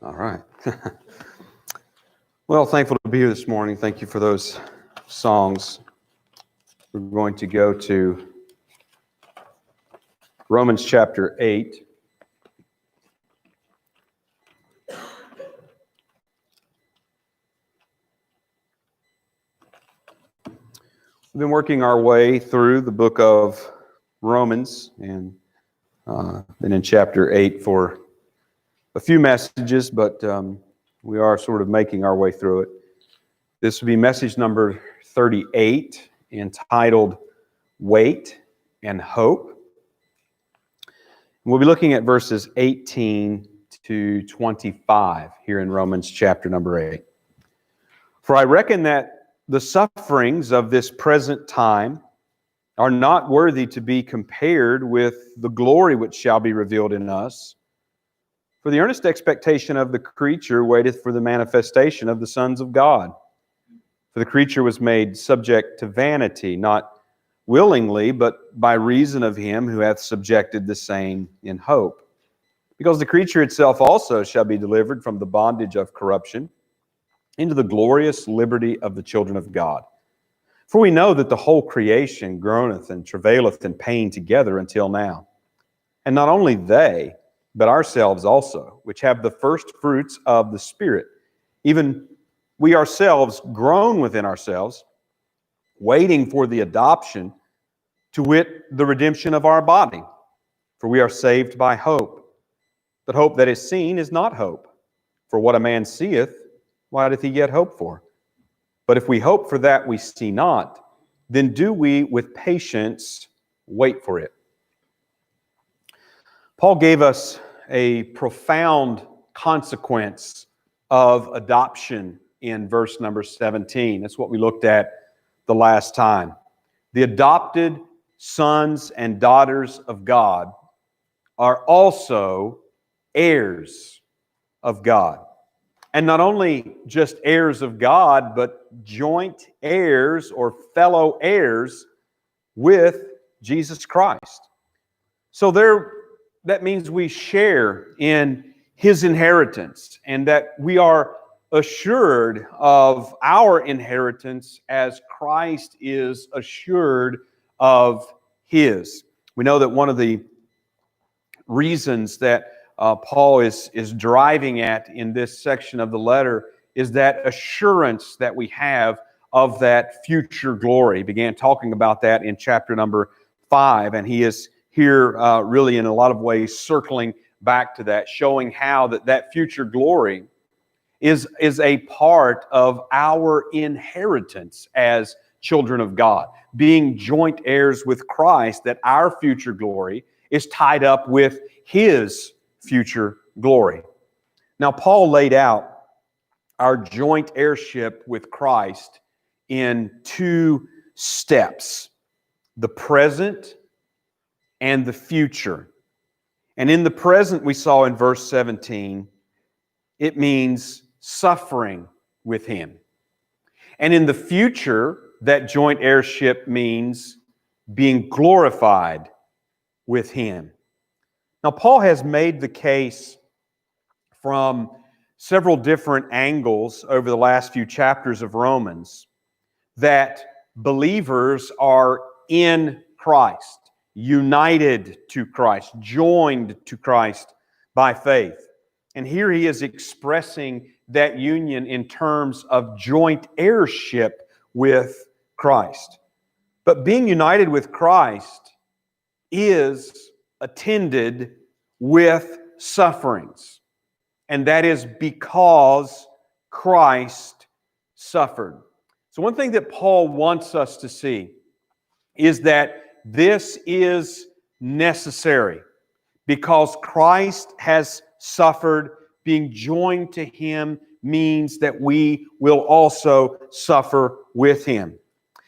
All right. Well, thankful to be here this morning. Thank you for those songs. We're going to go to Romans chapter 8. We've been working our way through the book of Romans and been in chapter 8 for a few messages, but we are sort of making our way through it. This will be message number 38, entitled Wait and Hope. We'll be looking at verses 18 to 25 here in Romans chapter number 8. For I reckon that the sufferings of this present time are not worthy to be compared with the glory which shall be revealed in us. For the earnest expectation of the creature waiteth for the manifestation of the sons of God. For the creature was made subject to vanity, not willingly, but by reason of him who hath subjected the same in hope. Because the creature itself also shall be delivered from the bondage of corruption into the glorious liberty of the children of God. For we know that the whole creation groaneth and travaileth in pain together until now. And not only they, but ourselves also, which have the first fruits of the Spirit, even we ourselves groan within ourselves, waiting for the adoption, to wit, the redemption of our body. For we are saved by hope. But hope that is seen is not hope. For what a man seeth, why doth he yet hope for? But if we hope for that we see not, then do we with patience wait for it. Paul gave us a profound consequence of adoption in verse number 17. That's what we looked at the last time. The adopted sons and daughters of God are also heirs of God. And not only just heirs of God, but joint heirs or fellow heirs with Jesus Christ. So that means we share in His inheritance, and that we are assured of our inheritance as Christ is assured of His. We know that one of the reasons that Paul is driving at in this section of the letter is that assurance that we have of that future glory. He began talking about that in chapter number 5, and he is here really in a lot of ways circling back to that, showing how that future glory is a part of our inheritance as children of God, being joint heirs with Christ, that our future glory is tied up with His future glory. Now, Paul laid out our joint heirship with Christ in two steps: the present and the future. And in the present, we saw in verse 17, it means suffering with Him. And in the future, that joint heirship means being glorified with Him. Now, Paul has made the case from several different angles over the last few chapters of Romans that believers are in Christ, united to Christ, joined to Christ by faith. And here he is expressing that union in terms of joint heirship with Christ. But being united with Christ is attended with sufferings. And that is because Christ suffered. So one thing that Paul wants us to see is that this is necessary because Christ has suffered. Being joined to Him means that we will also suffer with Him.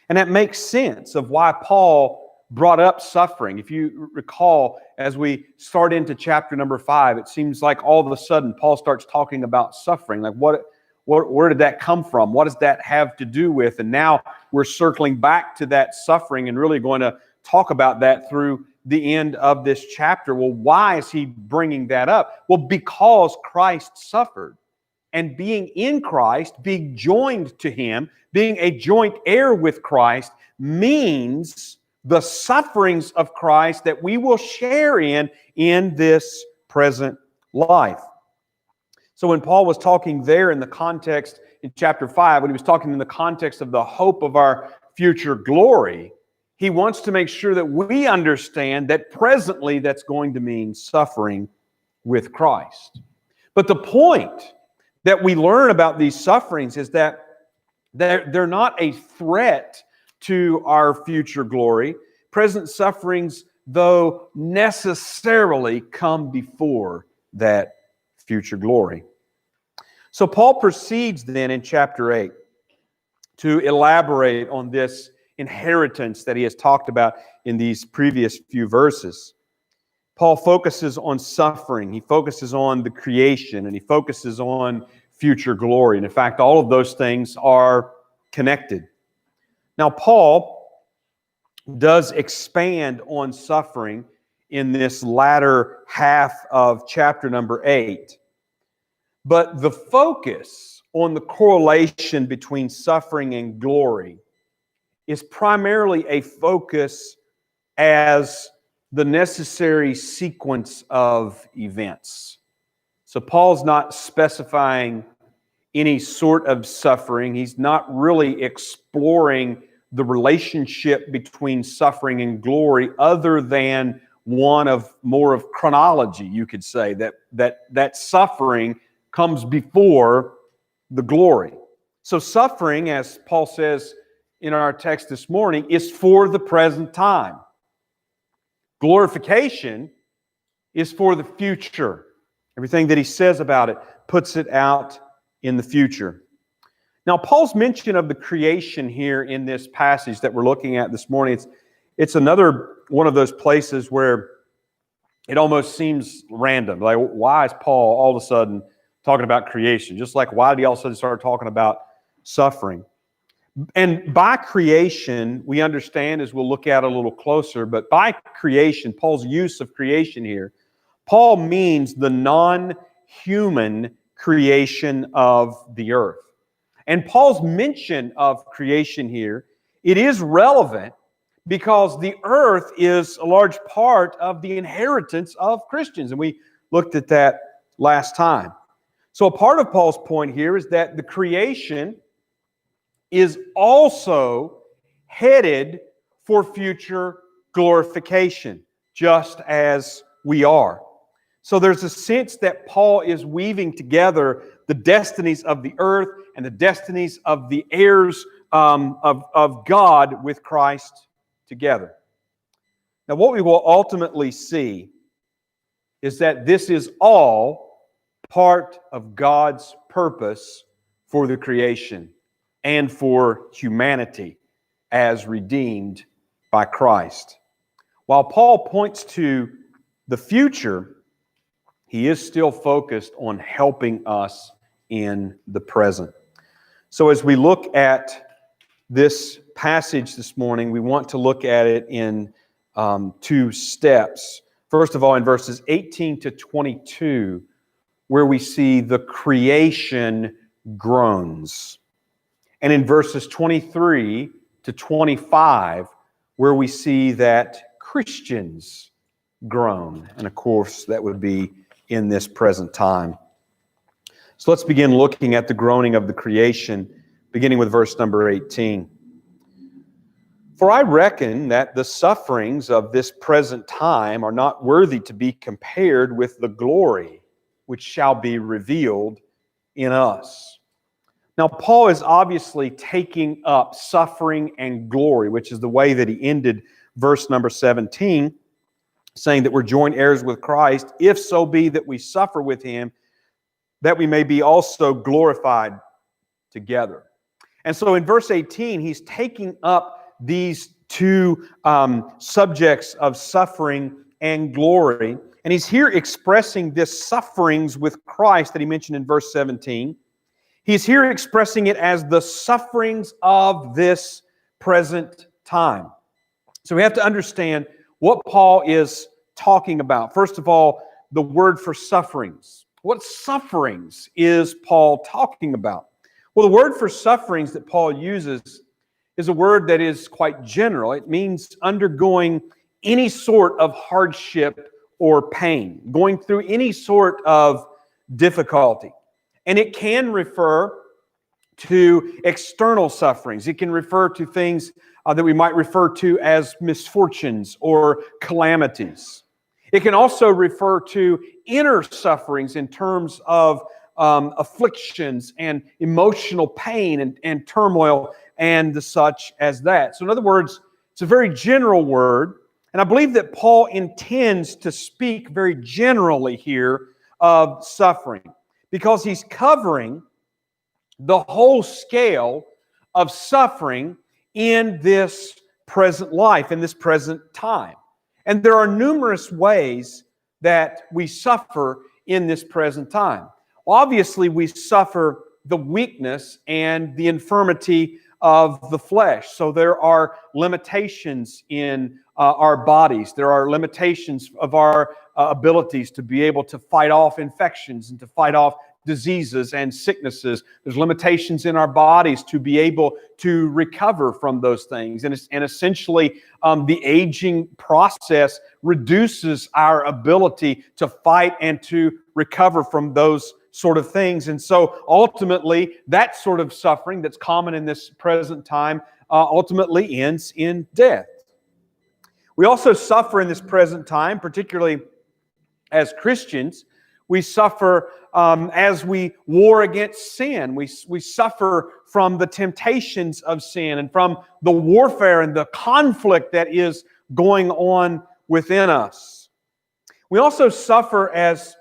And that makes sense of why Paul brought up suffering. If you recall, as we start into chapter number 5, it seems like all of a sudden Paul starts talking about suffering. Like where did that come from? What does that have to do with? And now we're circling back to that suffering and really going to talk about that through the end of this chapter. Well, why is he bringing that up? Well, because Christ suffered. And being in Christ, being joined to Him, being a joint heir with Christ, means the sufferings of Christ that we will share in this present life. So when Paul was talking there in the context, in chapter 5, when he was talking in the context of the hope of our future glory, he wants to make sure that we understand that presently that's going to mean suffering with Christ. But the point that we learn about these sufferings is that they're not a threat to our future glory. Present sufferings, though, necessarily come before that future glory. So Paul proceeds then in chapter 8 to elaborate on this inheritance that he has talked about in these previous few verses. Paul focuses on suffering, he focuses on the creation, and he focuses on future glory. And in fact, all of those things are connected. Now, Paul does expand on suffering in this latter half of chapter number 8. But the focus on the correlation between suffering and glory is primarily a focus as the necessary sequence of events. So Paul's not specifying any sort of suffering. He's not really exploring the relationship between suffering and glory other than one of more of chronology, you could say, that suffering comes before the glory. So suffering, as Paul says in our text this morning, is for the present time. Glorification is for the future. Everything that he says about it puts it out in the future. Now, Paul's mention of the creation here in this passage that we're looking at this morning, it's another one of those places where it almost seems random. Like, why is Paul all of a sudden talking about creation? Just like, why did he all of a sudden start talking about suffering? And by creation, we understand, as we'll look at a little closer, but by creation, Paul's use of creation here, Paul means the non-human creation of the earth. And Paul's mention of creation here, it is relevant because the earth is a large part of the inheritance of Christians. And we looked at that last time. So a part of Paul's point here is that the creation is also headed for future glorification, just as we are. So there's a sense that Paul is weaving together the destinies of the earth and the destinies of the heirs of God with Christ together. Now, what we will ultimately see is that this is all part of God's purpose for the creation and for humanity as redeemed by Christ. While Paul points to the future, he is still focused on helping us in the present. So as we look at this passage this morning, we want to look at it in two steps. First of all, in verses 18 to 22, where we see the creation groans. And in verses 23 to 25, where we see that Christians groan. And of course, that would be in this present time. So let's begin looking at the groaning of the creation, beginning with verse number 18. For I reckon that the sufferings of this present time are not worthy to be compared with the glory which shall be revealed in us. Now, Paul is obviously taking up suffering and glory, which is the way that he ended verse number 17, saying that we're joint heirs with Christ, if so be that we suffer with him, that we may be also glorified together. And so in verse 18, he's taking up these two subjects of suffering and glory, and he's here expressing this sufferings with Christ that he mentioned in verse 17. He's here expressing it as the sufferings of this present time. So we have to understand what Paul is talking about. First of all, the word for sufferings. What sufferings is Paul talking about? Well, the word for sufferings that Paul uses is a word that is quite general. It means undergoing any sort of hardship or pain, going through any sort of difficulty. And it can refer to external sufferings. It can refer to things that we might refer to as misfortunes or calamities. It can also refer to inner sufferings in terms of afflictions and emotional pain and turmoil and the such as that. So in other words, it's a very general word, and I believe that Paul intends to speak very generally here of suffering because he's covering the whole scale of suffering in this present life, in this present time. And there are numerous ways that we suffer in this present time. Obviously, we suffer the weakness and the infirmity of the flesh. So there are limitations in our bodies. There are limitations of our abilities to be able to fight off infections and to fight off diseases and sicknesses. There's limitations in our bodies to be able to recover from those things. And essentially, the aging process reduces our ability to fight and to recover from those sort of things. And so ultimately, that sort of suffering that's common in this present time ultimately ends in death. We also suffer in this present time, particularly as Christians. We suffer as we war against sin. We suffer from the temptations of sin and from the warfare and the conflict that is going on within us. We also suffer as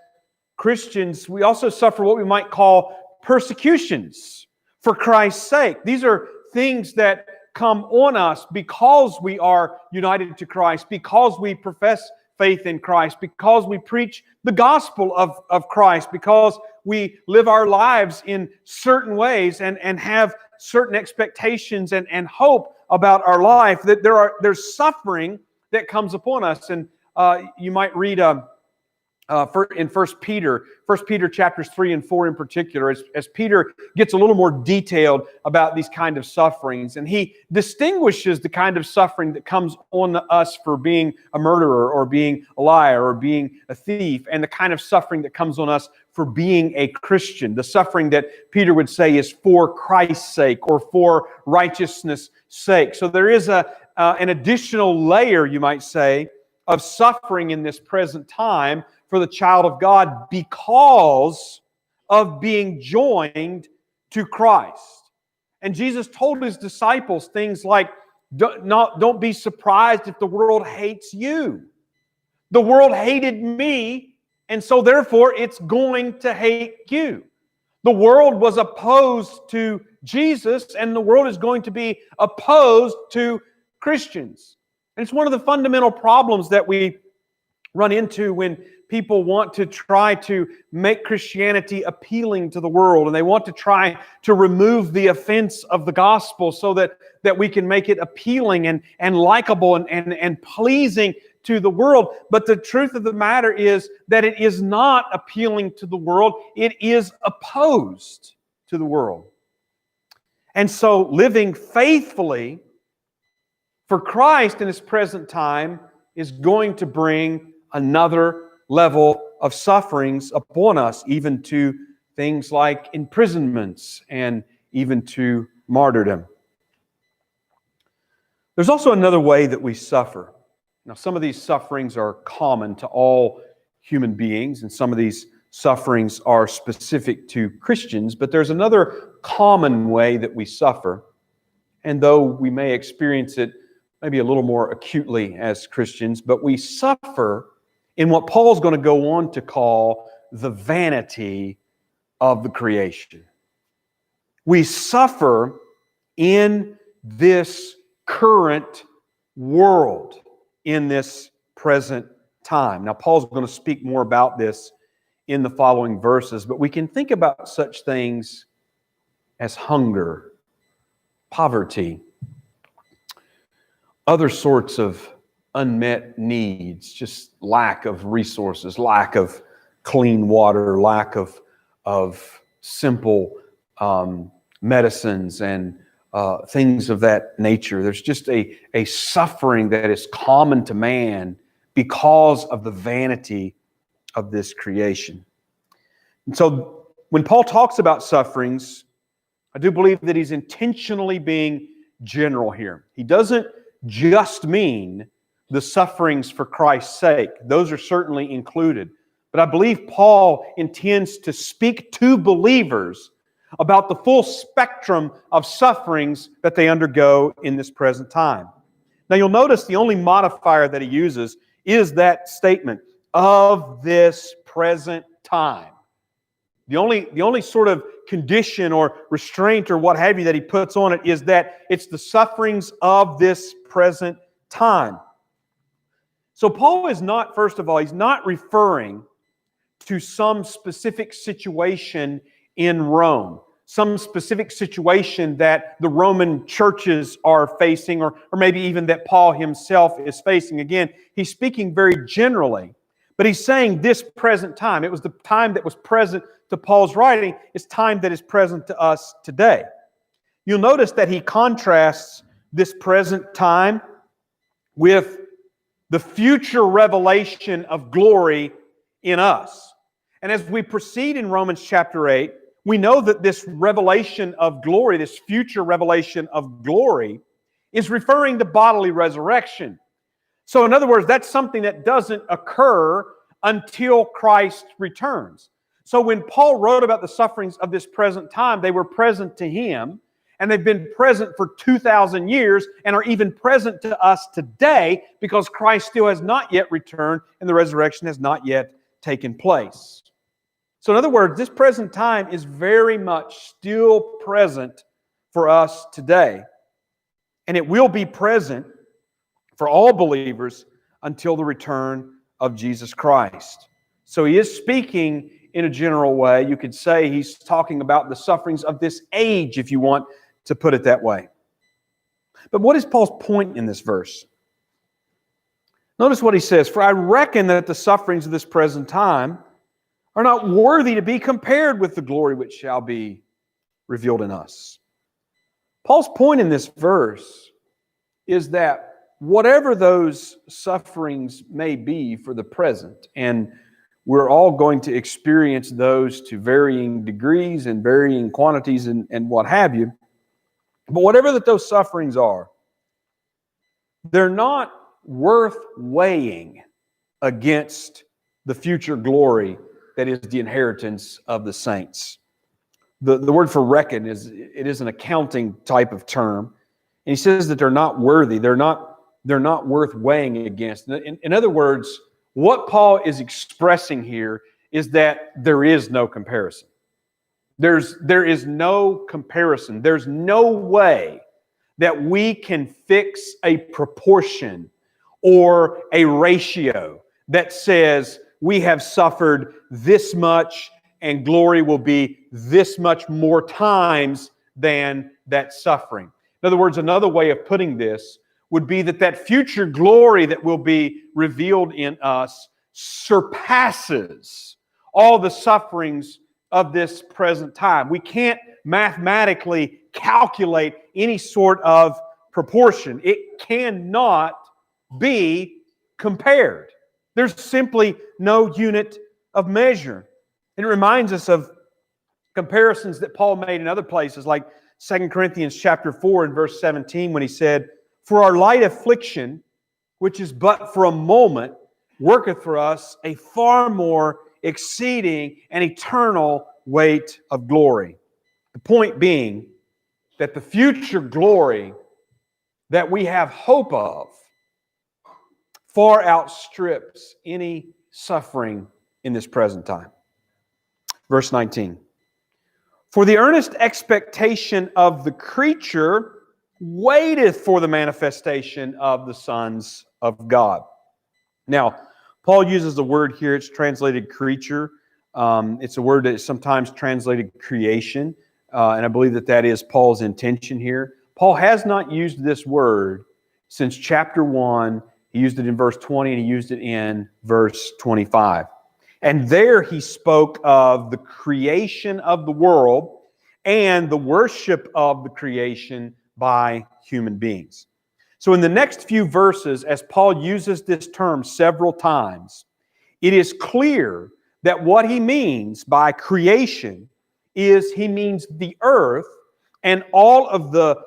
Christians. We also suffer what we might call persecutions for Christ's sake. These are things that come on us because we are united to Christ, because we profess faith in Christ, because we preach the gospel of Christ, because we live our lives in certain ways and have certain expectations and hope about our life, that there's suffering that comes upon us. And you might read in 1 Peter chapters 3 and 4 in particular, as Peter gets a little more detailed about these kind of sufferings. And he distinguishes the kind of suffering that comes on us for being a murderer or being a liar or being a thief, and the kind of suffering that comes on us for being a Christian. The suffering that Peter would say is for Christ's sake or for righteousness' sake. So there is an additional layer, you might say, of suffering in this present time for the child of God because of being joined to Christ. And Jesus told His disciples things like, don't be surprised if the world hates you. The world hated me, and so therefore it's going to hate you. The world was opposed to Jesus, and the world is going to be opposed to Christians. And it's one of the fundamental problems that we run into when people want to try to make Christianity appealing to the world, and they want to try to remove the offense of the gospel so that we can make it appealing and likable and pleasing to the world. But the truth of the matter is that it is not appealing to the world. It is opposed to the world. And so living faithfully for Christ in His present time is going to bring another level of sufferings upon us, even to things like imprisonments and even to martyrdom. There's also another way that we suffer. Now, some of these sufferings are common to all human beings, and some of these sufferings are specific to Christians, but there's another common way that we suffer, and though we may experience it maybe a little more acutely as Christians, but we suffer in what Paul's going to go on to call the vanity of the creation. We suffer in this current world, in this present time. Now, Paul's going to speak more about this in the following verses, but we can think about such things as hunger, poverty, other sorts of unmet needs, just lack of resources, lack of clean water, lack of simple medicines and things of that nature. There's just a suffering that is common to man because of the vanity of this creation. And so when Paul talks about sufferings, I do believe that he's intentionally being general here. He doesn't just mean the sufferings for Christ's sake. Those are certainly included. But I believe Paul intends to speak to believers about the full spectrum of sufferings that they undergo in this present time. Now you'll notice the only modifier that he uses is that statement, of this present time. The only sort of condition or restraint or what have you that he puts on it is that it's the sufferings of this present time. So Paul is not, first of all, he's not referring to some specific situation in Rome, some specific situation that the Roman churches are facing, or maybe even that Paul himself is facing. Again, he's speaking very generally, but he's saying this present time. It was the time that was present to Paul's writing. It's time that is present to us today. You'll notice that he contrasts this present time with the future revelation of glory in us. And as we proceed in Romans chapter 8, we know that this revelation of glory, this future revelation of glory, is referring to bodily resurrection. So in other words, that's something that doesn't occur until Christ returns. So when Paul wrote about the sufferings of this present time, they were present to him, and they've been present for 2,000 years and are even present to us today because Christ still has not yet returned and the resurrection has not yet taken place. So in other words, this present time is very much still present for us today. And it will be present for all believers until the return of Jesus Christ. So he is speaking in a general way. You could say he's talking about the sufferings of this age, if you want to put it that way. But what is Paul's point in this verse? Notice what he says, "For I reckon that the sufferings of this present time are not worthy to be compared with the glory which shall be revealed in us." Paul's point in this verse is that whatever those sufferings may be for the present, and we're all going to experience those to varying degrees and varying quantities and what have you, but whatever that those sufferings are, they're not worth weighing against the future glory that is the inheritance of the saints. The word for reckon is an accounting type of term. And he says that they're not worthy. They're not worth weighing against. In other words, what Paul is expressing here is that there is no comparison. There is no comparison. There's no way that we can fix a proportion or a ratio that says we have suffered this much and glory will be this much more times than that suffering. In other words, another way of putting this would be that future glory that will be revealed in us surpasses all the sufferings of this present time. We can't mathematically calculate any sort of proportion. It cannot be compared. There's simply no unit of measure. And it reminds us of comparisons that Paul made in other places, like 2 Corinthians chapter 4 and verse 17, when he said, "For our light affliction, which is but for a moment, worketh for us a far more exceeding and eternal weight of glory." The point being that the future glory that we have hope of far outstrips any suffering in this present time. Verse 19. "For the earnest expectation of the creature waiteth for the manifestation of the sons of God." Now, Paul uses the word here, it's translated creature. It's a word that is sometimes translated creation, and I believe that is Paul's intention here. Paul has not used this word since chapter 1 He used it in verse 20 and he used it in verse 25. And there he spoke of the creation of the world and the worship of the creation by human beings. So in the next few verses, as Paul uses this term several times, it is clear that what he means by creation is he means the earth and all of the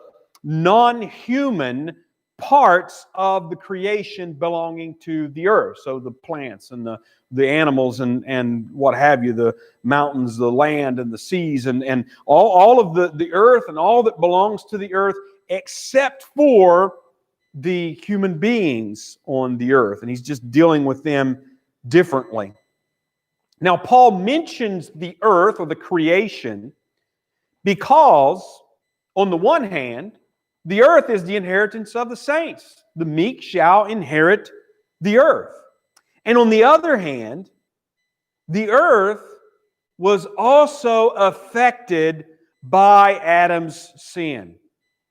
non-human parts of the creation belonging to the earth. So the plants and the animals and what have you, the mountains, the land and the seas and all of the earth and all that belongs to the earth except for the human beings on the earth. And he's just dealing with them differently. Now, Paul mentions the earth or the creation because, on the one hand, the earth is the inheritance of the saints. The meek shall inherit the earth. And on the other hand, the earth was also affected by Adam's sin.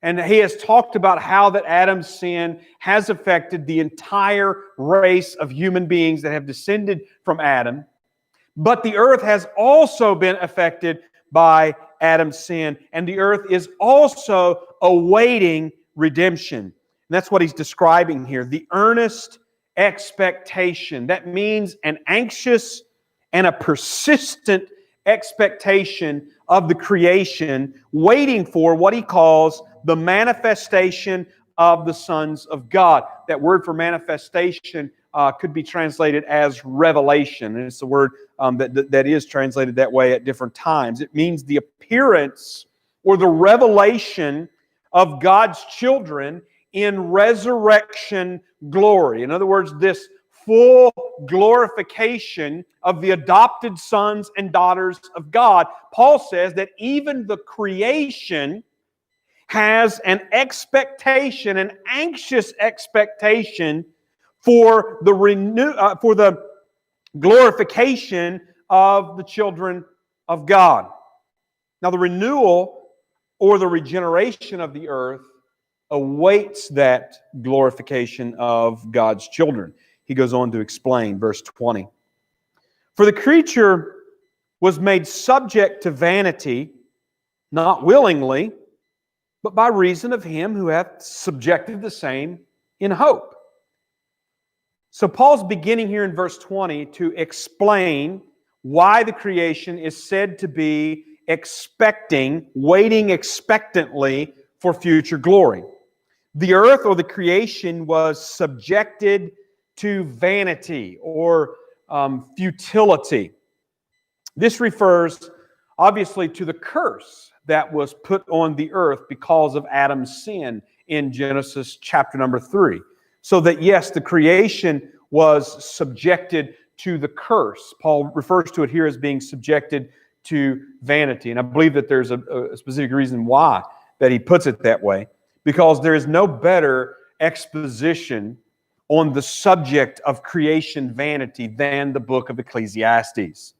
And he has talked about how that Adam's sin has affected the entire race of human beings that have descended from Adam. But the earth has also been affected by Adam's sin, and the earth is also awaiting redemption. And that's what he's describing here, the earnest expectation. That means an anxious and a persistent expectation of the creation, waiting for what he calls the manifestation of the sons of God. That word for manifestation could be translated as revelation, and it's the word that is translated that way at different times. It means the appearance or the revelation of God's children in resurrection glory. In other words, this full glorification of the adopted sons and daughters of God. Paul says that even the creation has an expectation, an anxious expectation for the glorification of the children of God. Now, the renewal or the regeneration of the earth awaits that glorification of God's children. He goes on to explain, verse 20. For the creature was made subject to vanity, not willingly, but by reason of him who hath subjected the same in hope. So Paul's beginning here in verse 20 to explain why the creation is said to be waiting expectantly for future glory. The earth or the creation was subjected to vanity or futility. This refers obviously to the curse that was put on the earth because of Adam's sin in Genesis chapter number 3. So that yes, the creation was subjected to the curse. Paul refers to it here as being subjected to vanity. And I believe that there's a specific reason why that he puts it that way. Because there is no better exposition on the subject of creation vanity than the book of Ecclesiastes.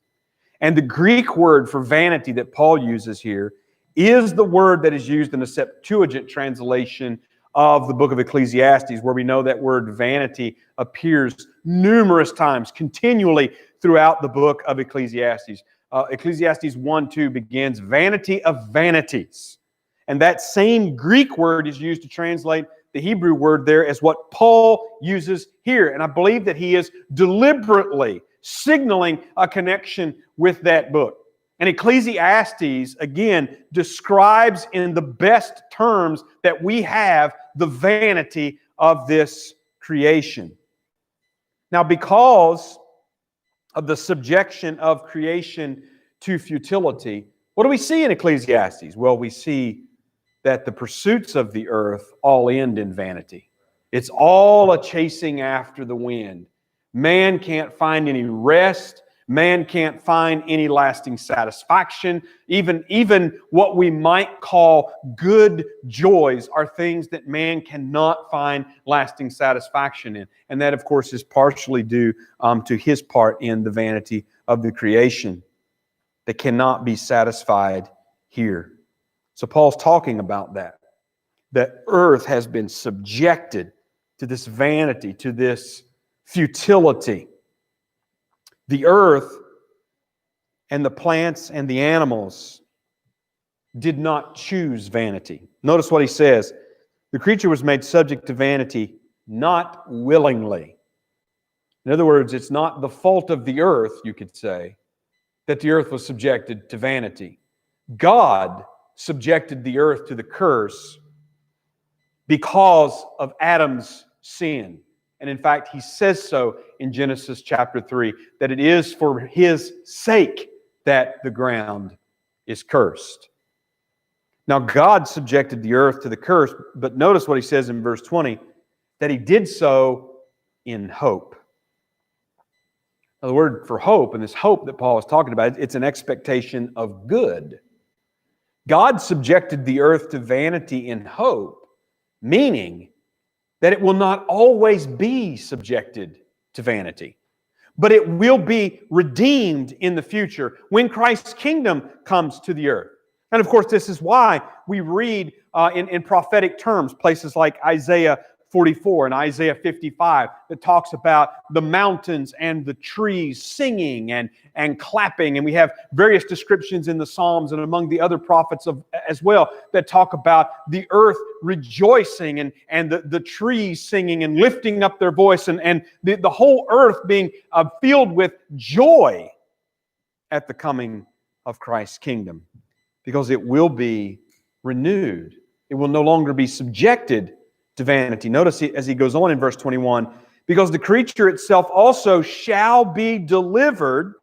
And the Greek word for vanity that Paul uses here is the word that is used in the Septuagint translation of the book of Ecclesiastes, where we know that word vanity appears numerous times, continually throughout the book of Ecclesiastes. Ecclesiastes 1:2 begins, vanity of vanities. And that same Greek word is used to translate the Hebrew word there as what Paul uses here. And I believe that he is deliberately signaling a connection with that book. And Ecclesiastes, again, describes in the best terms that we have the vanity of this creation. Now, because of the subjection of creation to futility, what do we see in Ecclesiastes? Well, we see that the pursuits of the earth all end in vanity. It's all a chasing after the wind. Man can't find any rest. Man can't find any lasting satisfaction. Even what we might call good joys are things that man cannot find lasting satisfaction in. And that, of course, is partially due to his part in the vanity of the creation that cannot be satisfied here. So Paul's talking about that. The earth has been subjected to this vanity, to this futility. The earth and the plants and the animals did not choose vanity. Notice what he says. The creature was made subject to vanity, not willingly. In other words, it's not the fault of the earth, you could say, that the earth was subjected to vanity. God subjected the earth to the curse because of Adam's sin. And in fact, he says so in Genesis chapter 3, that it is for his sake that the ground is cursed. Now, God subjected the earth to the curse, but notice what he says in verse 20, that he did so in hope. Now, the word for hope, and this hope that Paul is talking about, it's an expectation of good. God subjected the earth to vanity in hope, meaning that it will not always be subjected to vanity, but it will be redeemed in the future when Christ's kingdom comes to the earth. And of course, this is why we read in prophetic terms, places like Isaiah 44 and Isaiah 55, that talks about the mountains and the trees singing and clapping. And we have various descriptions in the Psalms and among the other prophets as well that talk about the earth rejoicing and the trees singing and lifting up their voice and the whole earth being filled with joy at the coming of Christ's kingdom, because it will be renewed. It will no longer be subjected to vanity. Notice as he goes on in verse 21, because the creature itself also shall be delivered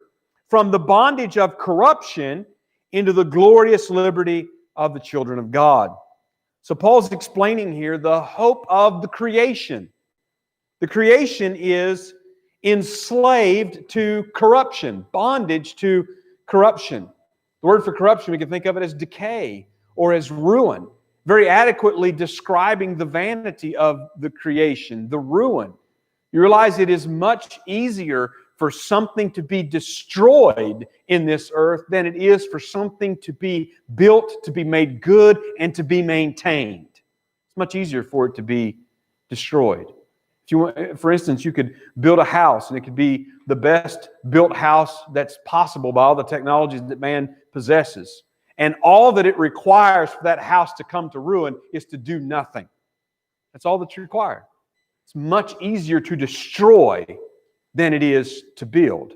from the bondage of corruption into the glorious liberty of the children of God. So Paul's explaining here the hope of the creation. The creation is enslaved to corruption, bondage to corruption. The word for corruption, we can think of it as decay or as ruin, very adequately describing the vanity of the creation, the ruin. You realize it is much easier for something to be destroyed in this earth than it is for something to be built, to be made good, and to be maintained. It's much easier for it to be destroyed. If you want, for instance, you could build a house, and it could be the best built house that's possible by all the technologies that man possesses. And all that it requires for that house to come to ruin is to do nothing. That's all that's required. It's much easier to destroy than it is to build.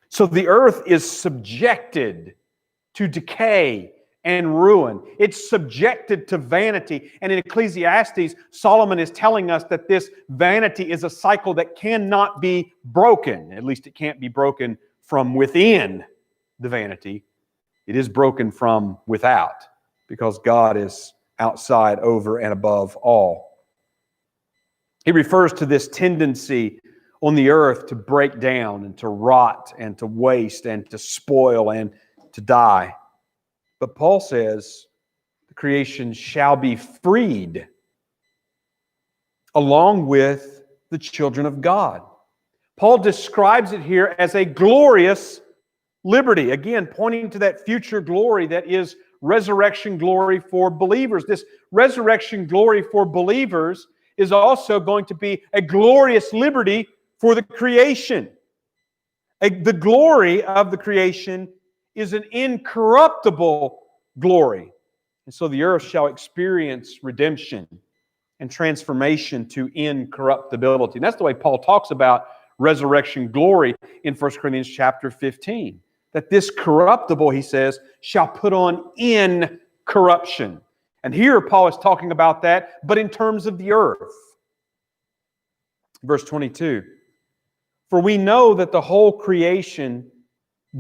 So the earth is subjected to decay and ruin. It's subjected to vanity. And in Ecclesiastes, Solomon is telling us that this vanity is a cycle that cannot be broken. At least it can't be broken from within the vanity. It is broken from without, because God is outside, over, and above all. He refers to this tendency on the earth to break down and to rot and to waste and to spoil and to die. But Paul says the creation shall be freed along with the children of God. Paul describes it here as a glorious liberty, again, pointing to that future glory that is resurrection glory for believers. This resurrection glory for believers is also going to be a glorious liberty for the creation. The glory of the creation is an incorruptible glory. And so the earth shall experience redemption and transformation to incorruptibility. And that's the way Paul talks about resurrection glory in 1 Corinthians chapter 15. That this corruptible, he says, shall put on incorruption. And here Paul is talking about that, but in terms of the earth. Verse 22, for we know that the whole creation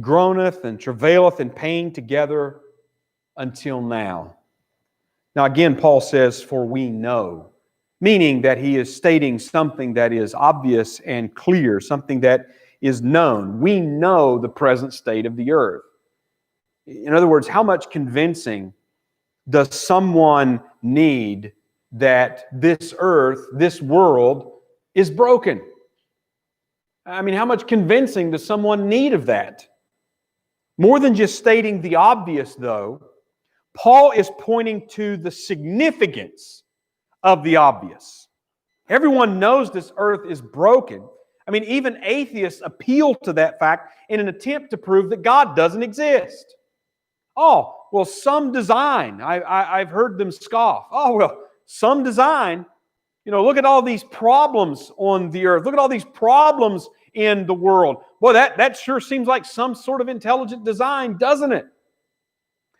groaneth and travaileth in pain together until now. Now again, Paul says, for we know, meaning that he is stating something that is obvious and clear, something that is known. We know the present state of the earth. In other words, how much convincing does someone need that this earth, this world, is broken? I mean, how much convincing does someone need of that? More than just stating the obvious, though, Paul is pointing to the significance of the obvious. Everyone knows this earth is broken. I mean, even atheists appeal to that fact in an attempt to prove that God doesn't exist. Oh, well, some design. I've heard them scoff. Oh, well, some design. Look at all these problems on the earth. Look at all these problems in the world. Boy, that sure seems like some sort of intelligent design, doesn't it?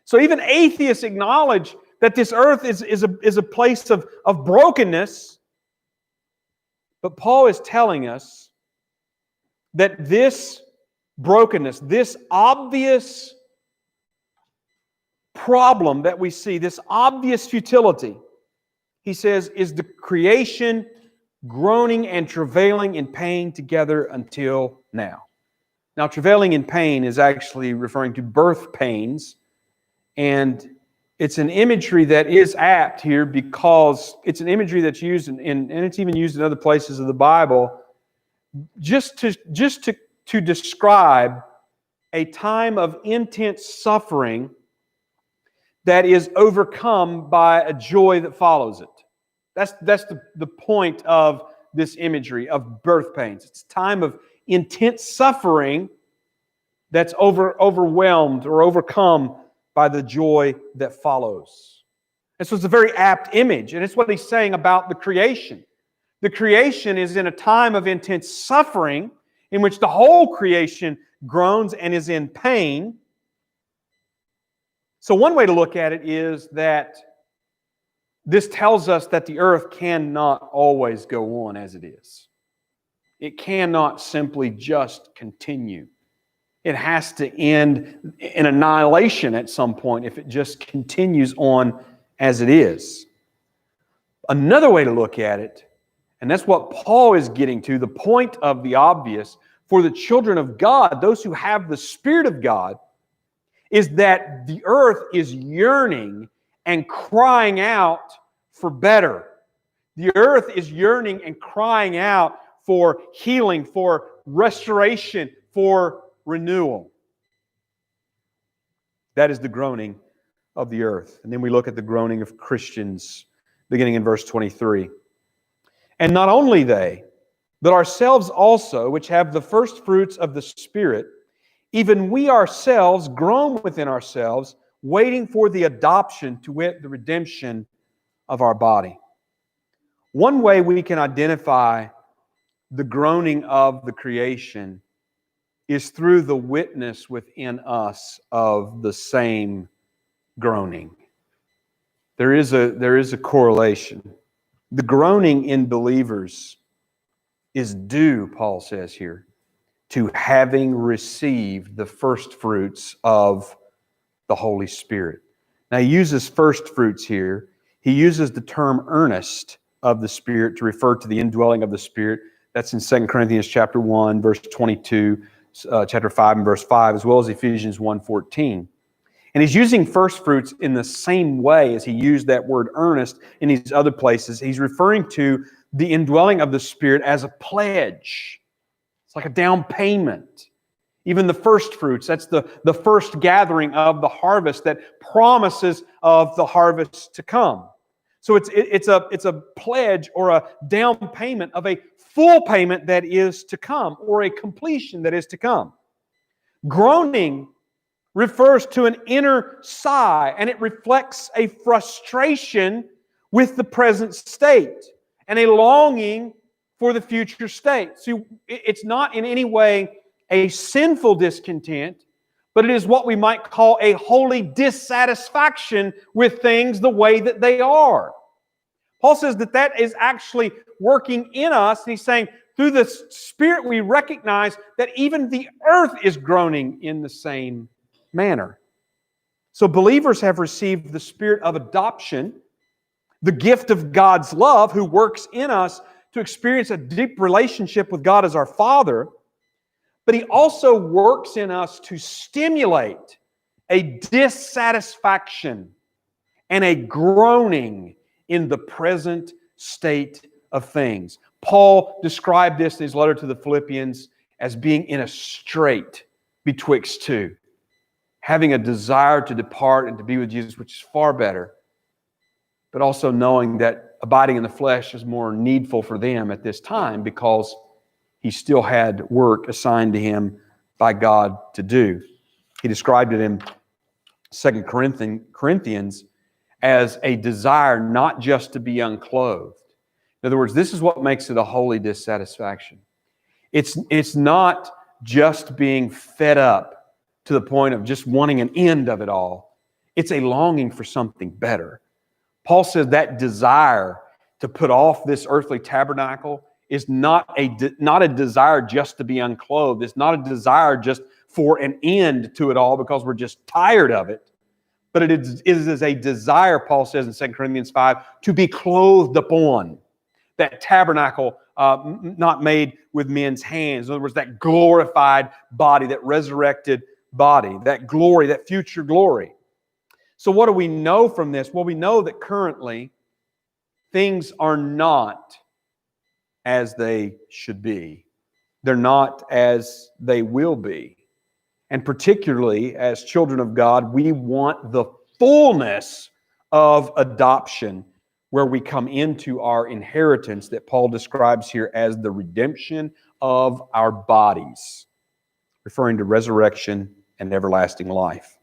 So even atheists acknowledge that this earth is a place of brokenness. But Paul is telling us that this brokenness, this obvious problem that we see, this obvious futility, he says, is the creation groaning and travailing in pain together until now. Now, travailing in pain is actually referring to birth pains, and it's an imagery that is apt here because it's an imagery that's used and it's even used in other places of the Bible just to describe a time of intense suffering that is overcome by a joy that follows it. That's the point of this imagery of birth pains. It's a time of intense suffering that's overwhelmed or overcome by the joy that follows. And so it's a very apt image, and it's what he's saying about the creation. The creation is in a time of intense suffering in which the whole creation groans and is in pain. So one way to look at it is that this tells us that the earth cannot always go on as it is. It cannot simply just continue. It has to end in annihilation at some point if it just continues on as it is. Another way to look at it, and that's what Paul is getting to, the point of the obvious, for the children of God, those who have the Spirit of God, is that the earth is yearning and crying out for better. The earth is yearning and crying out for healing, for restoration, for renewal. That is the groaning of the earth. And then we look at the groaning of Christians, beginning in verse 23. And not only they, but ourselves also, which have the first fruits of the Spirit, even we ourselves groan within ourselves, waiting for the adoption, to wit, the redemption of our body. One way we can identify the groaning of the creation is through the witness within us of the same groaning. There is a correlation. The groaning in believers is due, Paul says here, to having received the first fruits of the Holy Spirit. Now he uses first fruits here. He uses the term earnest of the Spirit to refer to the indwelling of the Spirit. That's in 2 Corinthians chapter 1, verse 22, chapter 5 and verse 5, as well as Ephesians 1:14. And he's using first fruits in the same way as he used that word earnest in these other places. He's referring to the indwelling of the Spirit as a pledge. It's like a down payment. Even the first fruits, that's the first gathering of the harvest that promises of the harvest to come. So it's a pledge or a down payment of a full payment that is to come, or a completion that is to come. Groaning refers to an inner sigh, and it reflects a frustration with the present state and a longing for the future state. See, it's not in any way a sinful discontent, but it is what we might call a holy dissatisfaction with things the way that they are. Paul says that is actually working in us, and he's saying through the Spirit we recognize that even the earth is groaning in the same manner. So believers have received the Spirit of adoption, the gift of God's love, who works in us to experience a deep relationship with God as our Father, but He also works in us to stimulate a dissatisfaction and a groaning in the present state of things. Paul described this in his letter to the Philippians as being in a strait betwixt two, having a desire to depart and to be with Jesus, which is far better, but also knowing that abiding in the flesh is more needful for them at this time because he still had work assigned to him by God to do. He described it in 2 Corinthians as a desire not just to be unclothed. In other words, this is what makes it a holy dissatisfaction. It's not just being fed up to the point of just wanting an end of it all. It's a longing for something better. Paul says that desire to put off this earthly tabernacle is not a desire just to be unclothed. It's not a desire just for an end to it all because we're just tired of it. But it is a desire, Paul says in 2 Corinthians 5, to be clothed upon. That tabernacle not made with men's hands. In other words, that glorified body, that resurrected body, that glory, that future glory. So what do we know from this? Well, we know that currently things are not as they should be. They're not as they will be. And particularly as children of God, we want the fullness of adoption where we come into our inheritance that Paul describes here as the redemption of our bodies, referring to resurrection and everlasting life.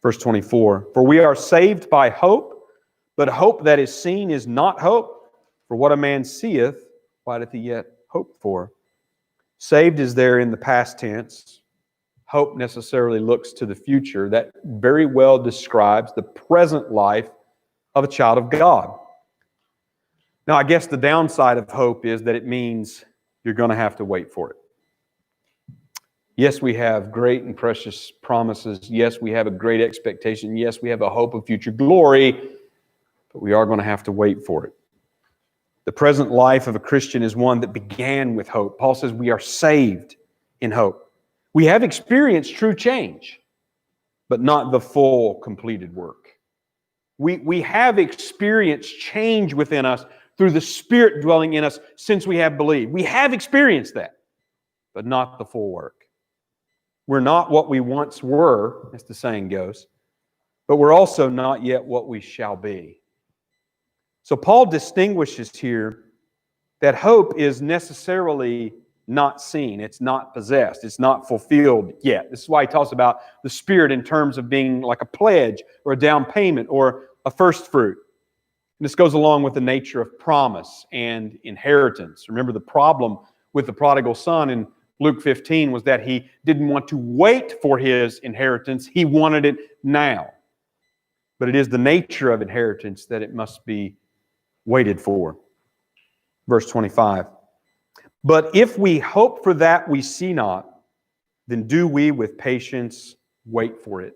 Verse 24, for we are saved by hope, but hope that is seen is not hope. For what a man seeth, why doth he yet hope for? Saved is there in the past tense. Hope necessarily looks to the future. That very well describes the present life of a child of God. Now, I guess the downside of hope is that it means you're going to have to wait for it. Yes, we have great and precious promises. Yes, we have a great expectation. Yes, we have a hope of future glory, but we are going to have to wait for it. The present life of a Christian is one that began with hope. Paul says we are saved in hope. We have experienced true change, but not the full completed work. We have experienced change within us through the Spirit dwelling in us since we have believed. We have experienced that, but not the full work. We're not what we once were, as the saying goes, but we're also not yet what we shall be. So Paul distinguishes here that hope is necessarily not seen. It's not possessed. It's not fulfilled yet. This is why he talks about the Spirit in terms of being like a pledge or a down payment or a first fruit. And this goes along with the nature of promise and inheritance. Remember, the problem with the prodigal son in Luke 15 was that he didn't want to wait for his inheritance. He wanted it now. But it is the nature of inheritance that it must be waited for. Verse 25. But if we hope for that we see not, then do we with patience wait for it.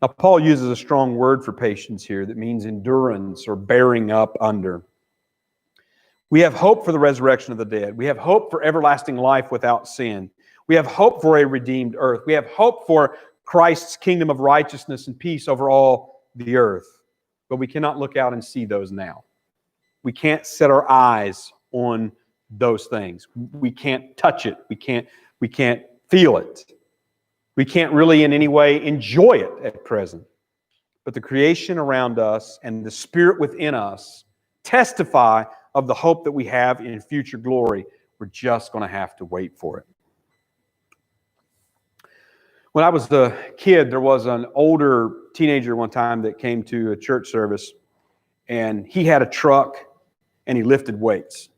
Now, Paul uses a strong word for patience here that means endurance or bearing up under. We have hope for the resurrection of the dead. We have hope for everlasting life without sin. We have hope for a redeemed earth. We have hope for Christ's kingdom of righteousness and peace over all the earth. But we cannot look out and see those now. We can't set our eyes on those things. We can't touch it. We can't feel it. We can't really in any way enjoy it at present. But the creation around us and the Spirit within us testify of the hope that we have in future glory. We're just going to have to wait for it. When I was a kid, there was an older teenager one time that came to a church service, and he had a truck and he lifted weights.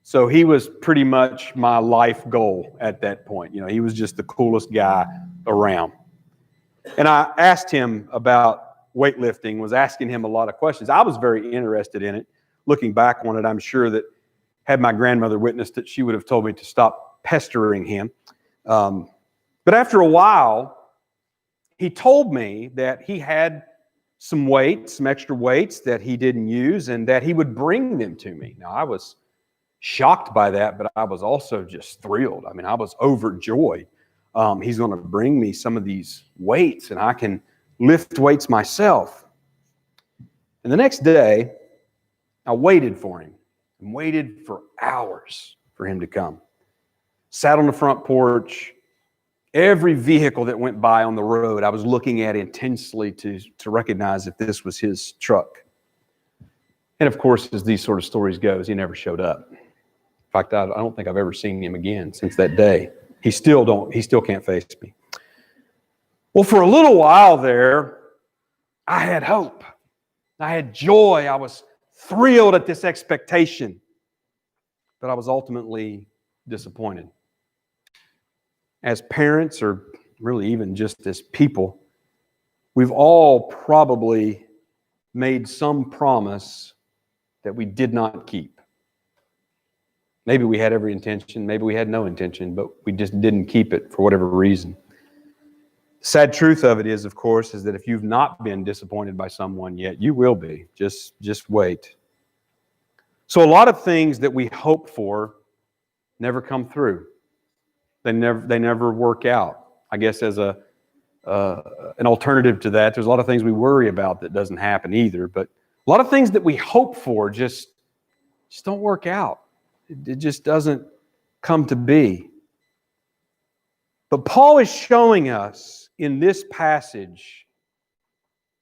So he was pretty much my life goal at that point. You know, he was just the coolest guy around. And I asked him about weightlifting, was asking him a lot of questions. I was very interested in it. Looking back on it, I'm sure that had my grandmother witnessed it, she would have told me to stop pestering him. But after a while, he told me that he had some weights, some extra weights that he didn't use, and that he would bring them to me. Now, I was shocked by that, but I was also just thrilled. I mean, I was overjoyed. He's going to bring me some of these weights, and I can lift weights myself. And the next day, I waited for him and waited for hours for him to come. Sat on the front porch. Every vehicle that went by on the road, I was looking at intensely to recognize if this was his truck. And of course, as these sort of stories goes, he never showed up. In fact, I don't think I've ever seen him again since that day. He still can't face me. Well, for a little while there, I had hope. I had joy. I was thrilled at this expectation. But I was ultimately disappointed. As parents, or really even just as people, we've all probably made some promise that we did not keep. Maybe we had every intention, maybe we had no intention, but we just didn't keep it for whatever reason. The sad truth of it is, of course, is that if you've not been disappointed by someone yet, you will be. Just wait. So a lot of things that we hope for never come through. They never work out. I guess as an alternative to that, there's a lot of things we worry about that doesn't happen either. But a lot of things that we hope for just don't work out. It just doesn't come to be. But Paul is showing us in this passage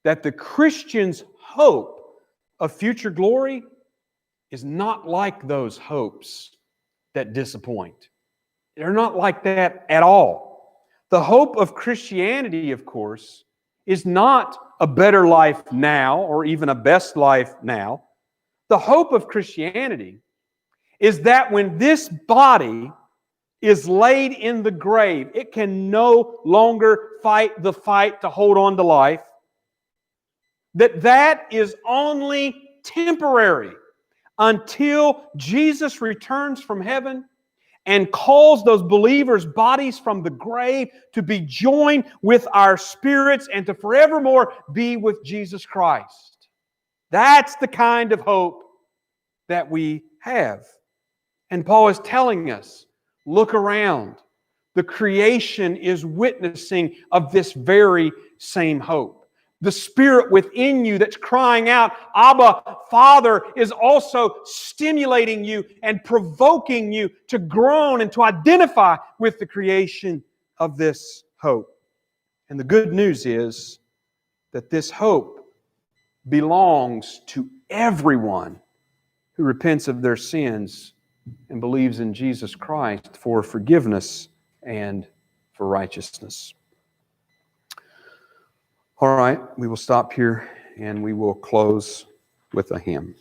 that the Christian's hope of future glory is not like those hopes that disappoint. They're not like that at all. The hope of Christianity, of course, is not a better life now or even a best life now. The hope of Christianity is that when this body is laid in the grave, it can no longer fight the fight to hold on to life. That is only temporary until Jesus returns from heaven and calls those believers' bodies from the grave to be joined with our spirits and to forevermore be with Jesus Christ. That's the kind of hope that we have. And Paul is telling us, look around. The creation is witnessing of this very same hope. The Spirit within you that's crying out, Abba, Father, is also stimulating you and provoking you to groan and to identify with the creation of this hope. And the good news is that this hope belongs to everyone who repents of their sins and believes in Jesus Christ for forgiveness and for righteousness. All right, we will stop here and we will close with a hymn.